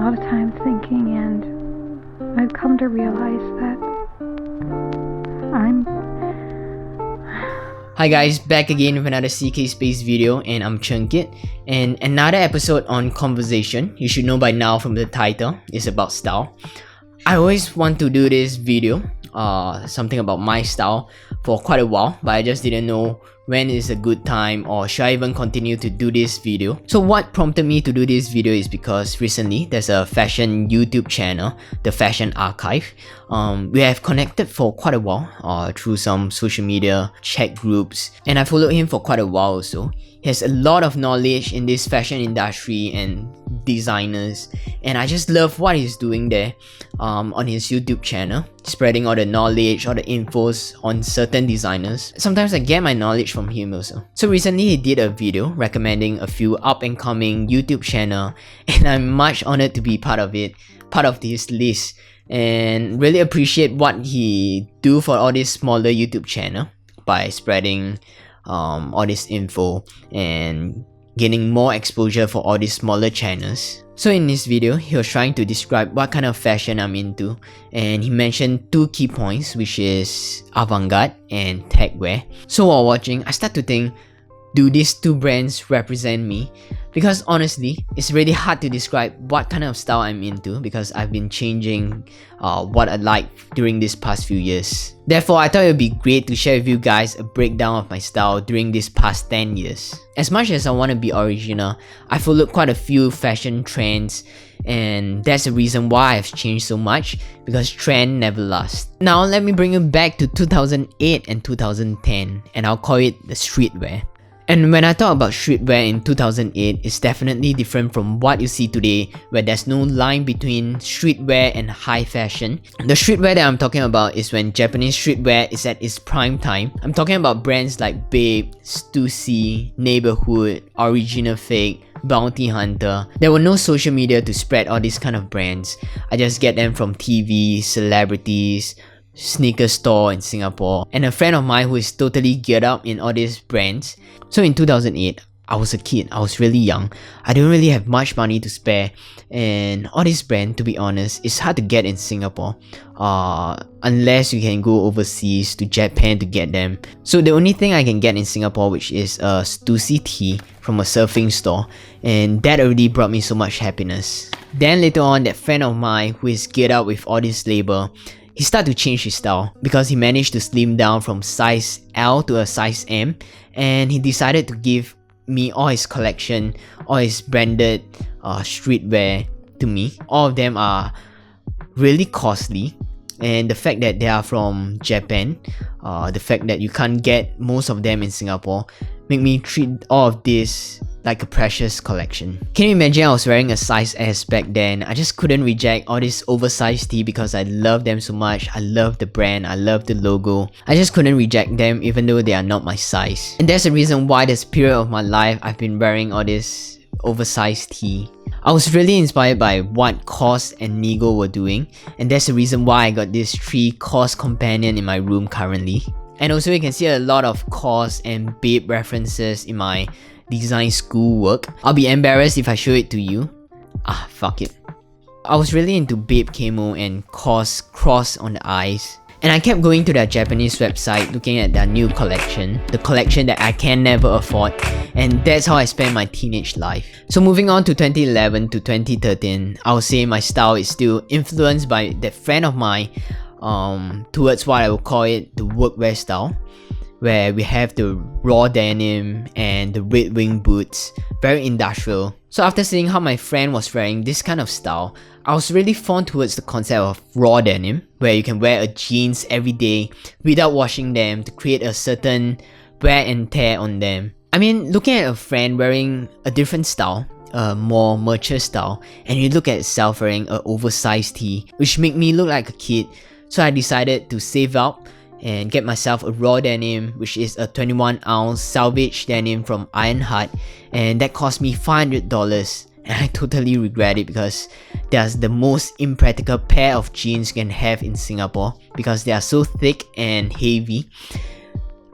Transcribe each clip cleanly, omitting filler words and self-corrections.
lot of time thinking, and I've come to realize that Hi guys, back again with another CKSPACE video, and I'm Chunkit, and another episode on conversation. You should know by now from the title, is about style. I always want to do this video, something about my style for quite a while, but I just didn't know when is a good time, or should I even continue to do this video. So what prompted me to do this video is because recently there's a fashion YouTube channel, the Fashion Archive. We have connected for quite a while through some social media chat groups, and I followed him for quite a while also. He has a lot of knowledge in this fashion industry and designers, and I just love what he's doing there on his YouTube channel, spreading all the knowledge, all the infos on certain designers. Sometimes I get my knowledge from him also. So recently he did a video recommending a few up and coming YouTube channel, and I'm much honored to be part of it, part of this list, and really appreciate what he do for all this smaller YouTube channel by spreading all this info and gaining more exposure for all these smaller channels. So in this video, he was trying to describe what kind of fashion I'm into, and he mentioned two key points, which is avant-garde and tagwear. So while watching, I start to think, do these two brands represent me? Because honestly, it's really hard to describe what kind of style I'm into, because I've been changing what I like during these past few years. Therefore, I thought it would be great to share with you guys a breakdown of my style during these past 10 years. As much as I want to be original, I followed quite a few fashion trends, and that's the reason why I've changed so much, because trend never lasts. Now let me bring you back to 2008 and 2010, and I'll call it the streetwear. And when I talk about streetwear in 2008, it's definitely different from what you see today, where there's no line between streetwear and high fashion. The streetwear that I'm talking about is when Japanese streetwear is at its prime time. I'm talking about brands like Babe, Stussy, Neighborhood, Original Fake, Bounty Hunter. There were no social media to spread all these kind of brands. I just get them from TV, celebrities, sneaker store in Singapore, and a friend of mine who is totally geared up in all these brands. So in 2008, I was a kid, I was really young, I didn't really have much money to spare, and all these brands, to be honest, it's hard to get in Singapore unless you can go overseas to Japan to get them. So the only thing I can get in Singapore, which is a Stussy tee from a surfing store, and that already brought me so much happiness. Then later on, that friend of mine who is geared up with all this label, he started to change his style because he managed to slim down from size L to a size M, and he decided to give me all his collection, all his branded streetwear to me. All of them are really costly, and the fact that they are from Japan, the fact that you can't get most of them in Singapore, make me treat all of this like a precious collection. Can you imagine I was wearing a size S back then? I just couldn't reject all this oversized tee because I love them so much. I love the brand, I love the logo. I just couldn't reject them even though they are not my size. And that's the reason why this period of my life I've been wearing all this oversized tee. I was really inspired by what COS and Nigo were doing, and that's the reason why I got this 3 COS companion in my room currently. And also you can see a lot of COS and Babe references in my design school work. I'll be embarrassed if I show it to you. Fuck it. I was really into Babe camo and COS cross on the eyes, and I kept going to their Japanese website looking at their new collection, the collection that I can never afford, and that's how I spent my teenage life. So moving on to 2011 to 2013, I would say my style is still influenced by that friend of mine towards what I would call it the workwear style, where we have the raw denim and the red wing boots, very industrial. So after seeing how my friend was wearing this kind of style, I was really fond towards the concept of raw denim, where you can wear a jeans every day without washing them to create a certain wear and tear on them. I mean, looking at a friend wearing a different style, a more mature style, and you look at yourself wearing an oversized tee, which made me look like a kid, so I decided to save up and get myself a raw denim, which is a 21-ounce salvage denim from Iron Heart, and that cost me $500, and I totally regret it because that's the most impractical pair of jeans you can have in Singapore because they are so thick and heavy.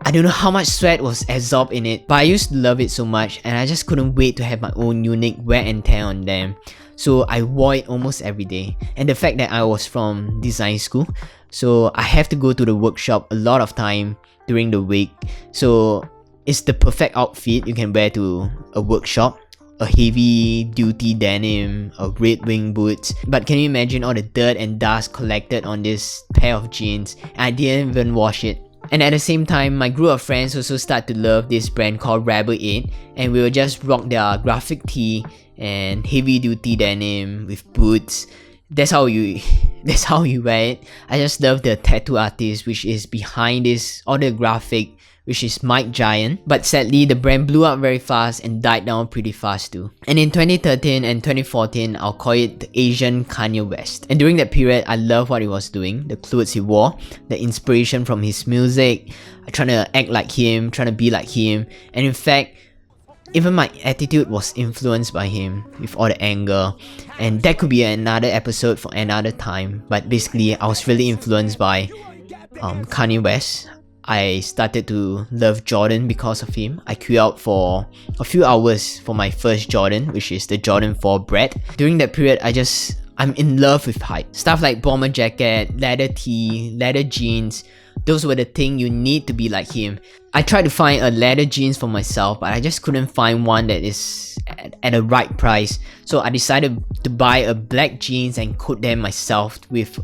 I don't know how much sweat was absorbed in it, but I used to love it so much, and I just couldn't wait to have my own unique wear and tear on them. so I wore it almost every day. And the fact that I was from design school, so I have to go to the workshop a lot of time during the week, so it's the perfect outfit you can wear to a workshop. A heavy duty denim, a red wing boots. But can you imagine all the dirt and dust collected on this pair of jeans? I didn't even wash it. And at the same time, my group of friends also start to love this brand called Rebel 8, and we will just rock their graphic tee and heavy duty denim with boots. That's how you wear it. I just love the tattoo artist which is behind this, or the graphic, which is Mike Giant. But sadly, the brand blew up very fast and died down pretty fast too. And in 2013 and 2014, I'll call it the Asian Kanye West. And during that period, I loved what he was doing, the clothes he wore, the inspiration from his music, trying to act like him, trying to be like him. And in fact, even my attitude was influenced by him with all the anger. And that could be another episode for another time. But basically, I was really influenced by Kanye West. I started to love Jordan because of him. I queued out for a few hours for my first Jordan, which is the Jordan 4 Bread. During that period, I'm in love with hype. Stuff like bomber jacket, leather tee, leather jeans. Those were the thing you need to be like him. I tried to find a leather jeans for myself, but I just couldn't find one that is at a right price. So I decided to buy a black jeans and coat them myself with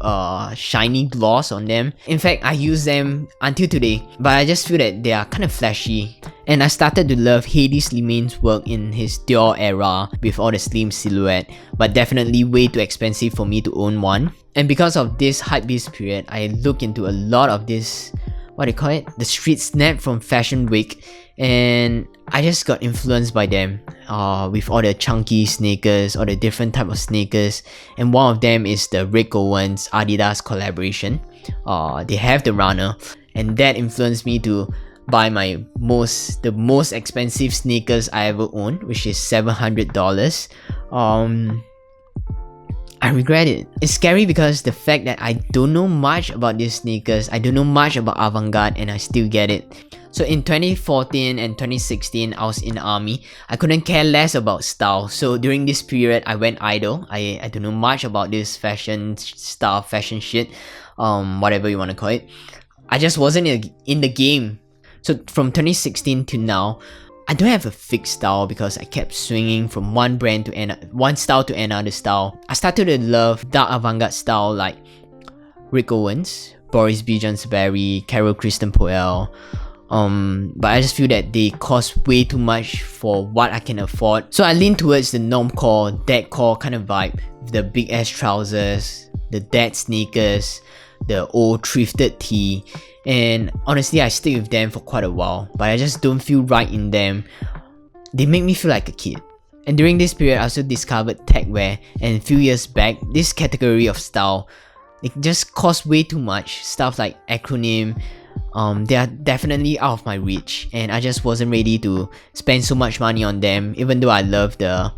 shiny gloss on them. In fact, I use them until today, but I just feel that they are kind of flashy. And I started to love Hedi Slimane's work in his Dior era with all the slim silhouette, but definitely way too expensive for me to own one. And because of this hypebeast period, I look into a lot of this, what do you call it? The street snap from Fashion Week, and I just got influenced by them with all the chunky sneakers, all the different type of sneakers. And one of them is the Rick Owens Adidas collaboration. They have the runner, and that influenced me to buy the most expensive sneakers I ever owned, which is $700. I regret it. It's scary because the fact that I don't know much about these sneakers, I don't know much about avant-garde, and I still get it. So in 2014 and 2016, I was in the army. I couldn't care less about style. So during this period, I went idle. I don't know much about this fashion stuff, fashion shit, whatever you want to call it. I just wasn't in the game. So from 2016 to now, I don't have a fixed style because I kept swinging from one brand to one style to another style. I started to love dark avant-garde style like Rick Owens, Boris B. Johnsonberry, Carol Kristen Poel. But I just feel that they cost way too much for what I can afford. So I lean towards the normcore, dadcore kind of vibe. The big ass trousers, the dad sneakers, the old thrifted tee. And honestly, I stick with them for quite a while, but I just don't feel right in them. They make me feel like a kid. And during this period, I also discovered Tagwear, and a few years back, this category of style, it just costs way too much. Stuff like acronym, they are definitely out of my reach, and I just wasn't ready to spend so much money on them, even though I love the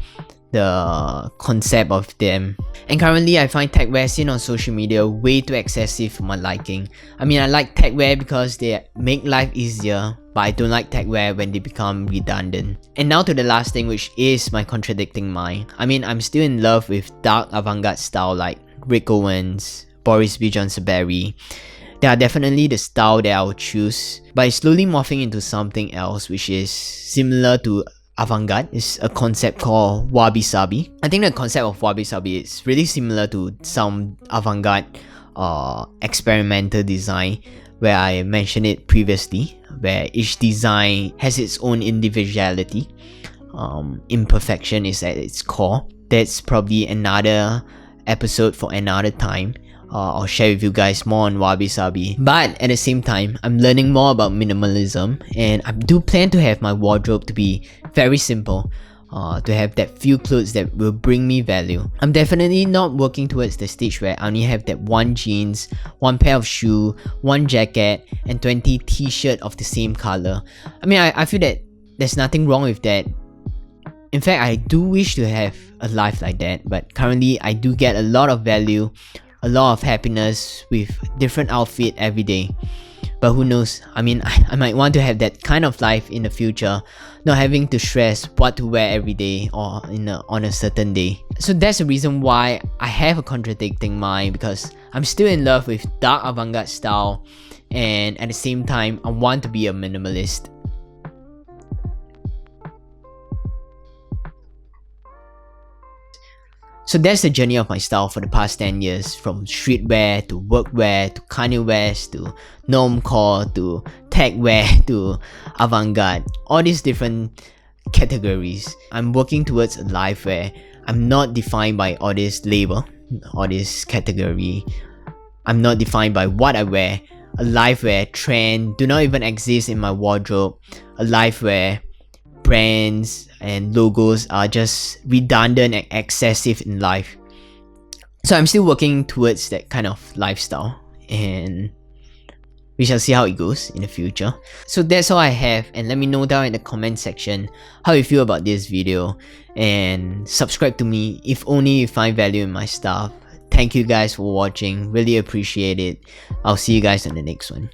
concept of them. And currently, I find Tagwear seen on social media way too excessive for my liking. I mean, I like Tagwear because they make life easier, but I don't like Tagwear when they become redundant. And now to the last thing, which is my contradicting mind. I mean, I'm still in love with dark avant-garde style like Rick Owens, Boris B. Johnsonberry. They are definitely the style that I would choose, but it's slowly morphing into something else which is similar to avant-garde. Is a concept called wabi-sabi. I think the concept of wabi-sabi is really similar to some avant-garde experimental design where I mentioned it previously, where each design has its own individuality. Imperfection is at its core. That's probably another episode for another time. I'll share with you guys more on wabi-sabi. But at the same time, I'm learning more about minimalism, and I do plan to have my wardrobe to be very simple, to have that few clothes that will bring me value. I'm definitely not working towards the stage where I only have that one jeans, one pair of shoe, one jacket, and 20 t-shirt of the same color. I mean, I feel that there's nothing wrong with that. In fact, I do wish to have a life like that, but currently I do get a lot of value, a lot of happiness with different outfit every day, But who knows, I mean, I might want to have that kind of life in the future, not having to stress what to wear every day or on a certain day. So that's the reason why I have a contradicting mind, because I'm still in love with dark avant-garde style, and at the same time I want to be a minimalist. So that's the journey of my style for the past 10 years, from streetwear to workwear to Kanye West to normcore to tagwear to avant-garde, all these different categories. I'm working towards a life where I'm not defined by all this label, all this category. I'm not defined by what I wear. A life where trends do not even exist in my wardrobe. A life where brands and logos are just redundant and excessive in life. So I'm still working towards that kind of lifestyle, and we shall see how it goes in the future. So that's all I have, and let me know down in the comment section how you feel about this video, and subscribe to me if only you find value in my stuff. Thank you guys for watching, really appreciate it. I'll see you guys in the next one.